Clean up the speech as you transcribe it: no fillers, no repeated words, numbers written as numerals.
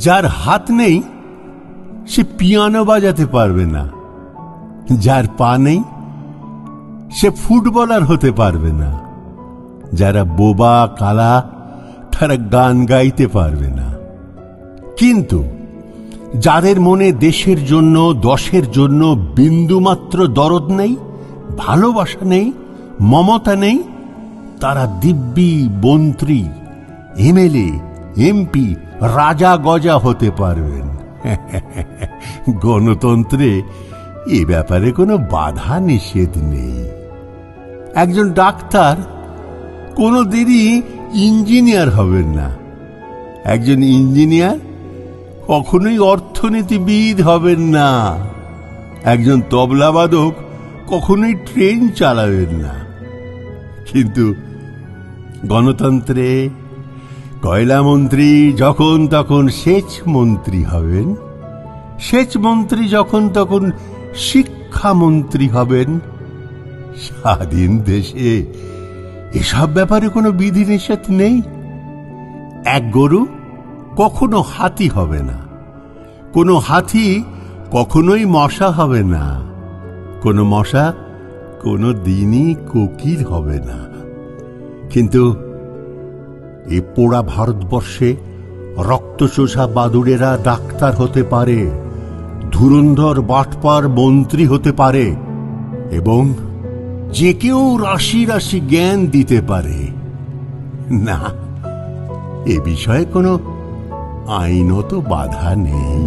যার হাত নেই সে পিয়ানো বাজাতে পারবে না, যার পা নেই সে ফুটবলার হতে পারবে না, যারা বোবা কালা তারা গান গাইতে পারবে না। কিন্তু যাদের মনে দেশের জন্য দশের জন্য বিন্দুমাত্র দরদ নেই, ভালোবাসা নেই, মমতা নেই, তারা দিব্যি মন্ত্রী, এমএলএ, এমপি, রাজা গজা হতে পারবেন। গণতন্ত্রে এ ব্যাপারে কোনো বাধা নিষেধ নেই। একজন ডাক্তার কোনোদিনই ইঞ্জিনিয়ার হবেন না, একজন ইঞ্জিনিয়ার কখনোই অর্থনীতিবিদ হবেন না, একজন তবলাবাদক কখনোই ট্রেন চালাবেন না। কিন্তু গণতন্ত্রে কয়লা মন্ত্রী যখন তখন সেচ মন্ত্রী হবেন, সেচ মন্ত্রী যখন তখন শিক্ষামন্ত্রী হবেন। স্বাধীন দেশে এসব ব্যাপারে কোনো বিধিনিষেধ নেই। এক গরু কখনো হাতি হবে না, কোনো হাতি কখনোই মশা হবে না, কোনো মশা কোনো দিনই কোকিল হবে না। কিন্তু এ পোড়া ভারতবর্ষে রক্তচোষা বাদুড়েরা ডাক্তার হতে পারে, ধুরন্ধর বাটপার মন্ত্রী হতে পারে, এবং যে কেউ রাশি রাশি জ্ঞান দিতে পারে না, এ বিষয়ে কোনো আইনত বাধা নেই।